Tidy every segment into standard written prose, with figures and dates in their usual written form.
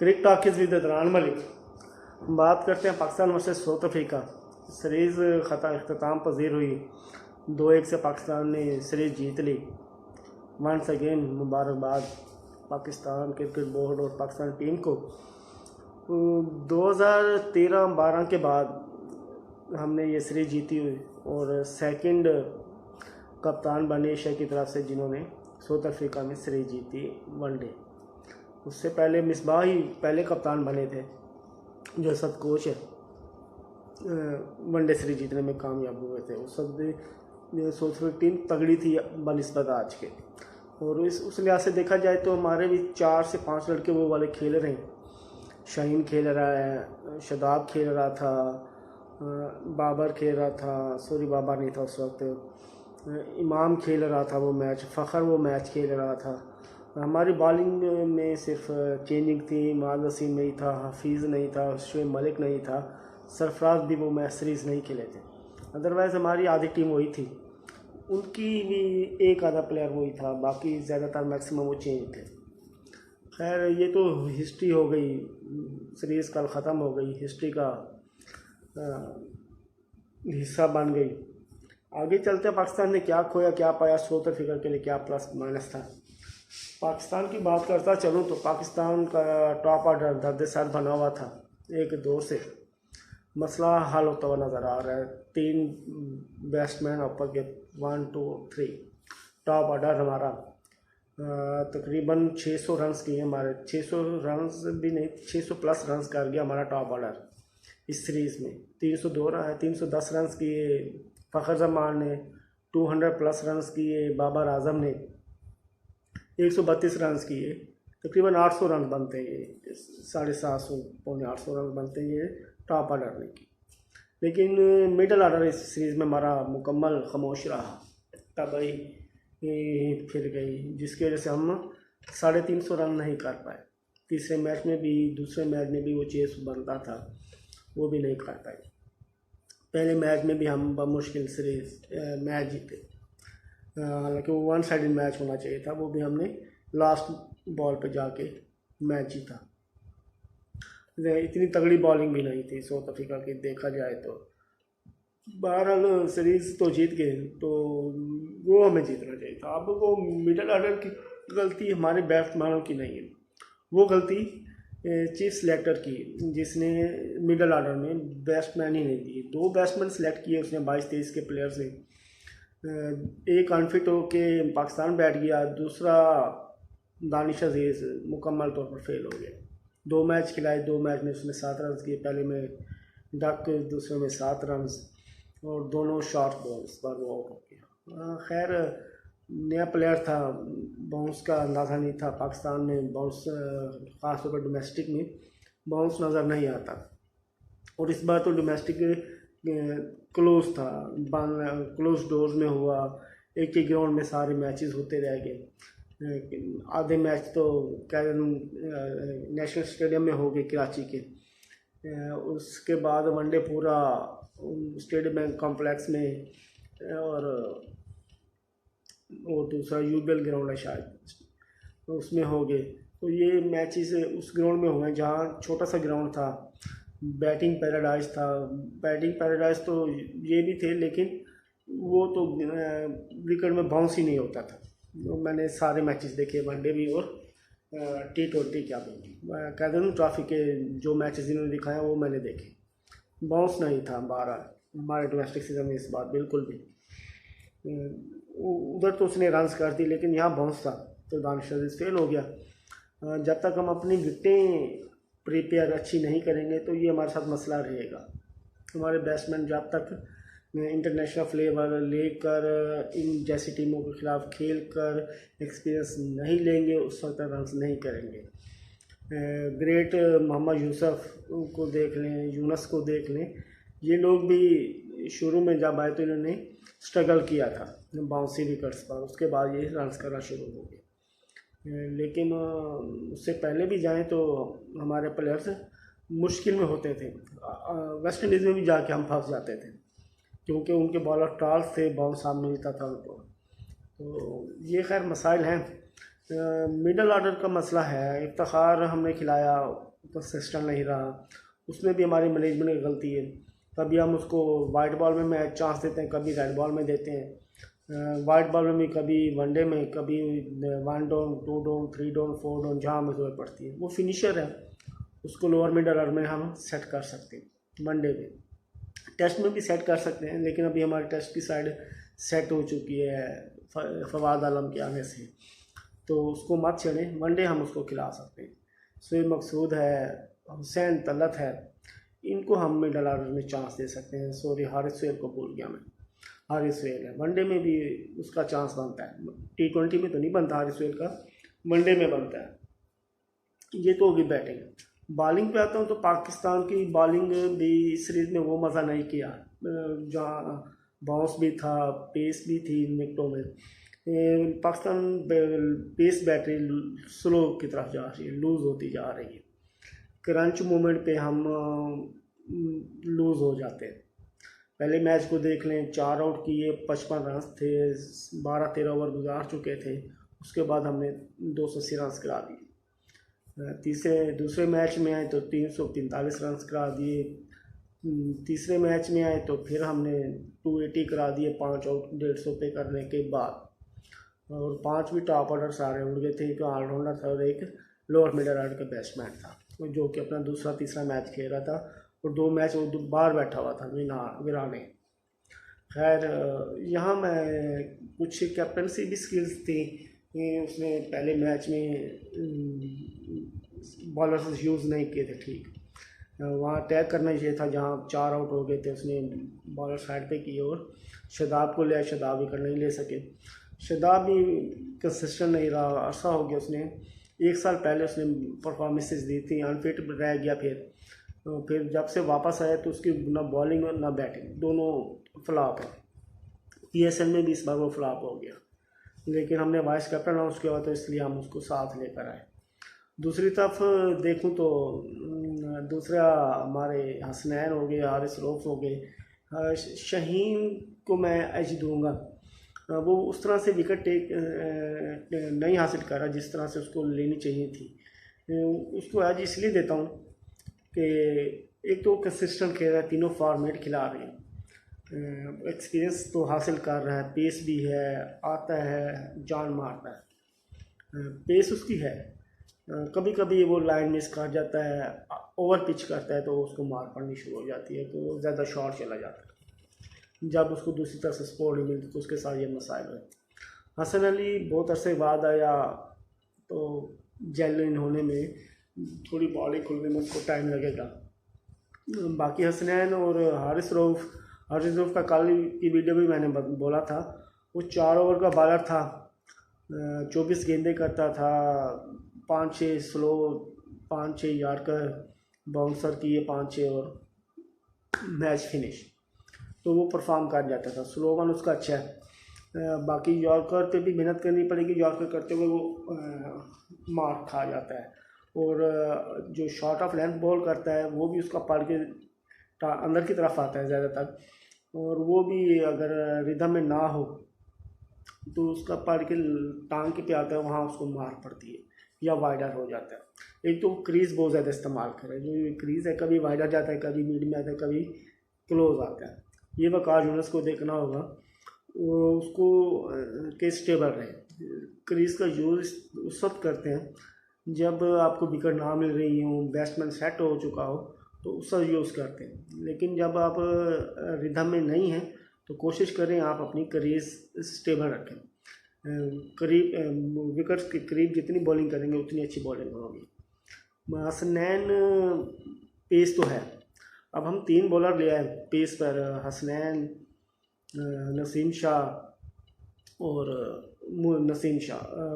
Crick Talkies with Adnan Malik. बात करते हैं Pakistan versus South Africa. Series अख्ताम पजीर हुई, 2-1 से पाकिस्तान ने सीरीज़ जीत ली। वंस अगेन मुबारकबाद पाकिस्तान क्रिकेट बोर्ड और पाकिस्तान टीम को। 2013-12 के बाद हमने ये सीरीज़ जीती हुई और सेकंड कप्तान बने एशिया की तरफ से जिन्होंने साउथ अफ्रीका में सीरीज़ जीती वनडे। उससे पहले मिसबाह ही पहले कप्तान बने थे जो सब कोच है वनडे सीरीज जीतने में कामयाब हुए थे। उस वक्त साउथ अफ्रीका टीम तगड़ी थी बनिस्बत आज के, और उस लिहाज से देखा जाए तो हमारे भी 4 से 5 लड़के वो वाले खेल रहे हैं। शाहीन खेल रहा है, शदाब खेल रहा था, बाबर खेल रहा था, सॉरी बाबर नहीं था उस वक्त, इमाम खेल रहा था वो मैच, फ़खर वो मैच खेल रहा था। हमारी बॉलिंग में सिर्फ चेंजिंग थी, माज वसीम नहीं था, हफीज़ नहीं था, शुएब मलिक नहीं था, सरफराज भी वो मैच सीरीज़ नहीं खेले थे। अदरवाइज़ हमारी आधी टीम वही थी, उनकी भी एक आधा प्लेयर वही था, बाकी ज़्यादातर मैक्सिमम वो चेंज थे। खैर ये तो हिस्ट्री हो गई, सीरीज़ कल ख़त्म हो गई, हिस्ट्री का हिस्सा बन गई। आगे चलते पाकिस्तान ने क्या खोया क्या पाया, साउथ अफ्रीका के लिए क्या प्लस माइनस था। पाकिस्तान की बात करता चलूँ तो पाकिस्तान का टॉप ऑर्डर दर्द सर बना हुआ था। 1-2 से मसला हल होता हुआ नज़र आ रहा है। 3 बैट्समैन ऊपर के 1, 2, 3 टॉप ऑर्डर हमारा तकरीबन 600 रन्स किए हमारे, 600 रन्स भी नहीं 600 प्लस रन्स कर गया हमारा टॉप ऑर्डर इस सीरीज़ में। 310 रन्स किए फ़खर जमान ने, 200 प्लस रन्स किए बाबर आजम ने, 132 रन्स किए, तकरीबन 800 रन बनते हैं, 750 पौने 800 रन बनते हैं ये टॉप ऑर्डर ने की। लेकिन मिडल ऑर्डर इस सीरीज़ में हमारा मुकम्मल खामोश रहा, तबाही फिर गई, जिसकी वजह से हम 350 रन नहीं कर पाए। तीसरे मैच में भी दूसरे मैच में भी वो चेस बनता था, वो भी नहीं कर पाए। पहले मैच में भी हम बमुश्किल सीरीज़ मैच जीते, हालांकि वो 1 साइडेड मैच होना चाहिए था, वो भी हमने लास्ट बॉल पे जाके मैच जीता। इतनी तगड़ी बॉलिंग भी नहीं थी साउथ अफ्रीका की देखा जाए तो। बहरहाल सीरीज़ तो जीत गए, तो वो हमें जीतना चाहिए था। अब वो मिडल ऑर्डर की गलती हमारे बैट्समैनों की नहीं है, वो गलती चीफ सिलेक्टर की, जिसने मिडल ऑर्डर में बैट्समैन ही नहीं दिए। 2 बैट्समैन सेलेक्ट किए उसने 22-23 के प्लेयर से। एक अनफिट होके पाकिस्तान बैठ गया, दूसरा दानिश अजीज़ मुकम्मल तौर पर फेल हो गया। 2 मैच खिलाए, 2 मैच में उसने 7 रन किए, पहले में डक, दूसरे में 7 रन, और दोनों शॉर्ट बॉल्स पर वो आउट हो गया। खैर नया प्लेयर था, बाउंस का अंदाज़ा नहीं था। पाकिस्तान में बाउंस ख़ास तौर पर डोमेस्टिक में बाउंस नज़र नहीं आता, और इस बार तो डोमेस्टिक क्लोज था, क्लोज डोर्स में हुआ, एक ही ग्राउंड में सारे मैचेस होते रह गए। आधे मैच तो नेशनल स्टेडियम में हो गए कराची के, उसके बाद वनडे पूरा स्टेडियम बैंक कॉम्प्लेक्स में, और दूसरा यूबीएल ग्राउंड है शायद, तो उसमें हो गए। तो ये मैचेस उस ग्राउंड में हुए जहाँ छोटा सा ग्राउंड था, बैटिंग पैराडाइज था। बैटिंग पैराडाइज तो ये भी थे, लेकिन वो तो विकेट में बाउंस ही नहीं होता था। तो मैंने सारे मैचेस देखे, वनडे भी और T20 क्या बोलती कैदन ट्रॉफी के जो मैचेस इन्होंने दिखाए वो मैंने देखे, बाउंस नहीं था हमारे डोमेस्टिक सीजन में इस बार बिल्कुल भी। उधर तो उसने रन्स कर दी, लेकिन यहाँ बाउंस था, तो दानिश अजीज़ फेल हो गया। जब तक हम अपनी विकेटें प्रिपेयर अच्छी नहीं करेंगे तो ये हमारे साथ मसला रहेगा। हमारे बैट्समैन जब तक इंटरनेशनल फ्लेवर लेकर इन जैसी टीमों के खिलाफ खेल कर एक्सपीरियंस नहीं लेंगे, उस वक्त रन नहीं करेंगे। ग्रेट मोहम्मद यूसुफ को देख लें, यूनस को देख लें, ये लोग भी शुरू में जब आए तो इन्होंने स्ट्रगल किया था बाउंसी विकेट्स पर, उसके बाद ये रन करना शुरू हो गए। लेकिन उससे पहले भी जाएं तो हमारे प्लेयर्स मुश्किल में होते थे। वेस्ट इंडीज़ में भी जाके हम फंस जाते थे, क्योंकि उनके बॉलर टाल्स थे, बाउंस सामने मिलता था उनको। तो ये खैर मसाइल हैं। मिडल ऑर्डर का मसला है। इफ्तिखार हमने खिलाया, कंसिस्टेंट नहीं रहा, उसमें भी हमारी मैनेजमेंट की गलती है। कभी हम उसको वाइट बॉल में मैच चांस देते हैं, कभी रेड बॉल में देते हैं। वाइट बॉल में भी कभी वनडे में, कभी 1 डाउन 2 डाउन 3 डाउन 4 डाउन जहाँ हमें ज़रूरत पड़ती है। वो फिनिशर है, उसको लोअर मिडल ऑर्डर में हम सेट कर सकते हैं। वनडे में टेस्ट में भी सेट कर सकते हैं, लेकिन अभी हमारे टेस्ट की साइड सेट हो चुकी है फवाद आलम के आने से, तो उसको मत छेड़ें। वनडे हम उसको खिला सकते हैं। शुएब मकसूद है, हुसैन तलत है, इनको हम मिडल ऑर्डर में चांस दे सकते हैं। सॉरी, हारिस सुहेल को भूल गया मैं, हारिस सुहेल है। वनडे में भी उसका चांस बनता है, T20 में तो नहीं बनता हारिस सुहेल का, वनडे में बनता है। ये तो होगी बैटिंग। बॉलिंग पे आता हूँ तो पाकिस्तान की बॉलिंग भी सीरीज़ में वो मज़ा नहीं किया, जहाँ बाउंस भी था, पेस भी थी विकेटों में। पाकिस्तान पेस बैटरी स्लो की तरफ जा रही है, लूज़ होती जा रही है। क्रंच मोमेंट पे हम लूज़ हो जाते हैं। पहले मैच को देख लें, 4 आउट किए, 55 रन थे, 12-13 ओवर गुजार चुके थे। उसके बाद हमने 280 रन करा दिए। दूसरे मैच में आए तो 345 रन करा दिए। तीसरे मैच में आए तो फिर हमने 280 करा दिए 5 आउट 150 पे करने के बाद, और 5 भी टॉप ऑर्डर सारे उड़ गए थे। एक ऑलराउंडर था और एक लोअर मिडल ऑर्डर का बैट्समैन था, जो कि अपना दूसरा तीसरा मैच खेल रहा था, और 2 मैच वो बाहर बैठा हुआ था वीराने। खैर, यहाँ मैं कुछ कैप्टनसी भी स्किल्स थी। उसने पहले मैच में बॉलर्स यूज़ नहीं किए थे ठीक, वहाँ टैग करना चाहिए था। जहाँ 4 आउट हो गए थे उसने बॉलर साइड पे किए और शादाब को लिया, शादाब भी कर नहीं ले सके। शादाब भी कंसिस्टेंट नहीं रहा, अर्सा हो गया। उसने 1 साल पहले उसने परफॉर्मेंसेस दी थी, अनफिट रह गया। फिर जब से वापस आया तो उसकी ना बॉलिंग और ना बैटिंग दोनों फ्लॉप है। PSL में भी इस बार वो फ्लॉप हो गया, लेकिन हमने वाइस कैप्टन अनाउंस किया तो इसलिए हम उसको साथ लेकर आए। दूसरी तरफ देखूं तो दूसरा हमारे हसनैन हो गए, हारिस रऊफ हो गए। शहीन को मैं एज दूंगा, वो उस तरह से विकेट टेक नहीं हासिल कर रहा जिस तरह से उसको लेनी चाहिए थी। उसको एज इसलिए देता हूँ कि एक तो कंसिस्टेंट खेल रहा है, तीनों फॉर्मेट खिला रहे हैं, एक्सपीरियंस तो हासिल कर रहा है, पेस भी है, आता है, जान मारता है। पेस उसकी है। कभी कभी वो लाइन मिस कर जाता है, ओवर पिच करता है तो उसको मार पड़नी शुरू हो जाती है, तो ज़्यादा शॉर्ट चला जाता है। जब उसको दूसरी तरफ से सपोर्ट नहीं मिलती तो उसके साथ ये मसाइल है। हसन अली बहुत अरसे बाद आया तो जेन्युइन होने में, थोड़ी बॉलिंग खुलने में उसको टाइम लगेगा। बाकी हसनैन और हारिस रऊफ का कल की वीडियो भी मैंने बोला था, वो 4 ओवर का बॉलर था, 24 गेंदें करता था, 5-6 स्लो 5-6 यार्ड का बाउंसर किए 5-6 और मैच फिनिश, तो वो परफॉर्म कर जाता था। स्लो वन उसका अच्छा है। बाकी यॉर्कर पे भी मेहनत करनी पड़ेगी, यॉर्कर करते हुए वो मार्क खा जाता है। और जो शॉर्ट ऑफ लेंथ बॉल करता है वो भी उसका पड़ के अंदर की तरफ आता है ज़्यादातर, और वो भी अगर रिदम में ना हो तो उसका पड़ के टांग के पे आता है, वहाँ उसको मार पड़ती है या वाइडर हो जाता है। एक तो क्रीज़ बहुत ज़्यादा इस्तेमाल करे, जो क्रीज़ है कभी वाइडर जाता है, कभी मिड में आता है, कभी क्लोज आता है। ये वकार यूनुस को देखना होगा, उसको के स्टेबल रहे। क्रीज़ का यूज़ उस वक्त करते हैं जब आपको विकेट ना मिल रही हो, बैट्समैन सेट हो चुका हो, तो उसका यूज़ करते हैं। लेकिन जब आप रिदम में नहीं हैं तो कोशिश करें आप अपनी क्रीज स्टेबल रखें। करीब विकेट्स के करीब जितनी बॉलिंग करेंगे उतनी अच्छी बॉलिंग होगी। हसनैन पेस तो है, अब हम 3 बॉलर ले आए पेस पर, हसनैन, नसीम शाह और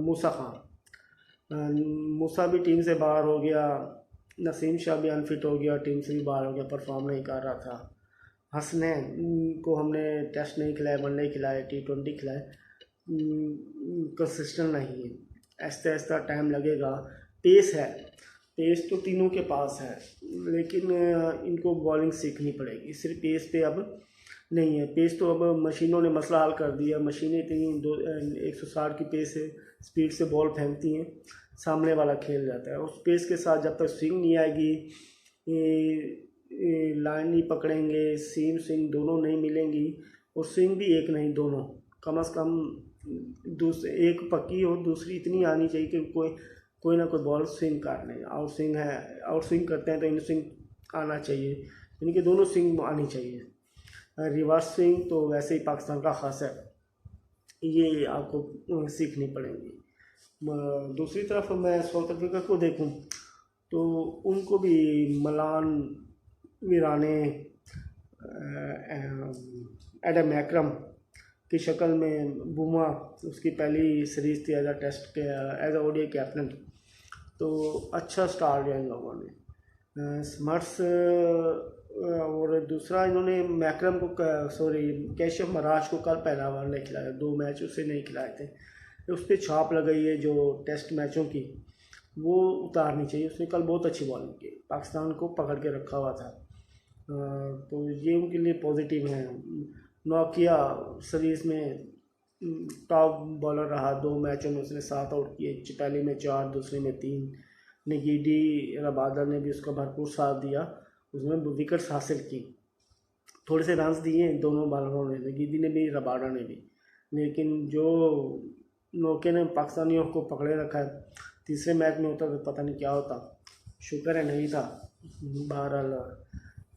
मूसा खान। मूसा भी टीम से बाहर हो गया, नसीम शाह भी अनफिट हो गया, टीम से भी बाहर हो गया, परफॉर्म नहीं कर रहा था। हसनैन को हमने टेस्ट नहीं खिलाया, वनडे खिलाए, T20 खिलाए, कंसिस्टेंट नहीं है, आहिस्ता आहिस्ता टाइम लगेगा। पेस है, पेस तो तीनों के पास है, लेकिन इनको बॉलिंग सीखनी पड़ेगी। सिर्फ पेस पे अब नहीं है, पेस तो अब मशीनों ने मसला हल कर दिया। मशीनें इतनी 160 की पेस है, स्पीड से बॉल फेंकती हैं, सामने वाला खेल जाता है। उस पेस के साथ जब तक स्विंग नहीं आएगी, लाइन नहीं पकड़ेंगे, सीम स्विंग दोनों नहीं मिलेंगी, और स्विंग भी एक नहीं दोनों, कम से कम एक पक्की हो, दूसरी इतनी आनी चाहिए कि कोई ना कोई बॉल स्विंग कर ले। आउट स्विंग है, आउट स्विंग करते हैं तो इन स्विंग आना चाहिए, यानी कि दोनों स्विंग आनी चाहिए। रिवर्स स्विंग तो वैसे ही पाकिस्तान का ख़ास है, ये आपको सीखनी पड़ेगी। दूसरी तरफ मैं साउथ अफ्रीका को देखूं तो उनको भी मलान वीराने एडम मैक्रम की शक्ल में बुमा, उसकी पहली सीरीज़ थी एज अ टेस्ट के एज अ ओडीआई कैप्टन, तो अच्छा स्टार्ट दिया इन लोगों ने। स्मर्ट्स और दूसरा इन्होंने मैक्रम को कैशव महाराज को कल पहला ओवर नहीं खिलाया, 2 मैच उससे नहीं खिलाए थे, उस पर छाप लगाई है जो टेस्ट मैचों की, वो उतारनी चाहिए। उसने कल बहुत अच्छी बॉलिंग की, पाकिस्तान को पकड़ के रखा हुआ था, तो ये उनके लिए पॉजिटिव है। नोकिया सीरीज़ में टॉप बॉलर रहा, 2 मैचों में उसने 7 आउट किए, पहले में 4, दूसरे में 3। निगीडी रबादा ने भी उसका भरपूर साथ दिया, उसमें विकेट्स हासिल की, थोड़े से रन्स दिए दोनों बॉलरों ने, निगीडी ने भी रबाडा ने भी, लेकिन जो नोकिया ने पाकिस्तानियों को पकड़े रखा है। तीसरे मैच में होता तो पता नहीं क्या होता, शुक्र है नहीं था। बहरहाल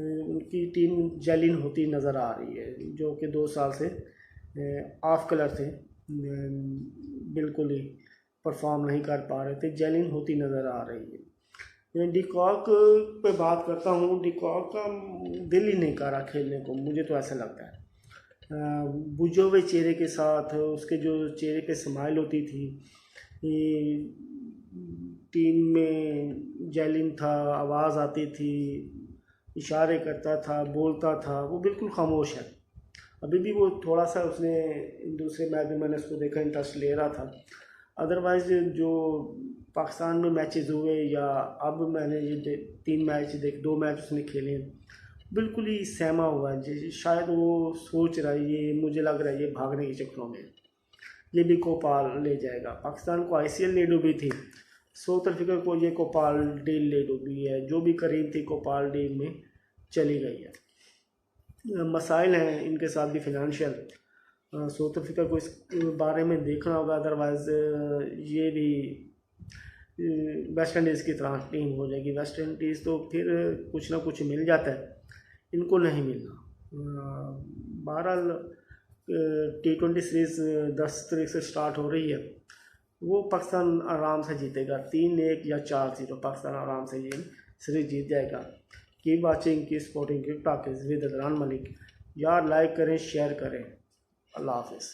उनकी टीम जेलिन होती नज़र आ रही है, जो कि 2 साल से ऑफ कलर थे, बिल्कुल ही परफॉर्म नहीं कर पा रहे थे, जेलिन होती नज़र आ रही है। डिकॉक पे बात करता हूँ, डिकॉक का दिल ही नहीं कर रहा खेलने को, मुझे तो ऐसा लगता है। बुझे हुए चेहरे के साथ उसके जो चेहरे पे स्माइल होती थी, टीम में जेलिन था, आवाज़ आती थी, इशारे करता था, बोलता था, वो बिल्कुल खामोश है। अभी भी वो थोड़ा सा उसने दूसरे मैच में मैंने उसको देखा इंटरेस्ट ले रहा था, अदरवाइज़ जो पाकिस्तान में मैचेस हुए या अब मैंने ये 3 मैच 2 मैच उसने खेले, बिल्कुल ही सहमा हुआ है। शायद वो सोच रहा है, ये मुझे लग रहा है ये भागने के चक्करों में ये भी कोपाल ले जाएगा। पाकिस्तान को आईसीएल ले डूबी थी, साउथ अफ्रीका को ये कोपाल डील ले डूबी है, जो भी करीब थी कोपाल डील में चली गई है। मसाइल हैं इनके साथ भी फिनंशियल, साउथ अफ्रीका को इस बारे में देखना होगा, अदरवाइज़ ये भी वेस्ट इंडीज़ की तरह टीम हो जाएगी। वेस्ट इंडीज़ तो फिर कुछ ना कुछ मिल जाता है, इनको नहीं मिलना। बहरहाल T20 सीरीज़ 10 तारीख से स्टार्ट हो रही है, वो पाकिस्तान आराम से जीतेगा, 3-1 या 4-0 पाकिस्तान आराम से ये सीरीज़ जीत जाएगा। Keep watching, keep supporting, keep talking with Adnan Malik. यार लाइक करें, शेयर करें। अल्लाह हाफ़िज़।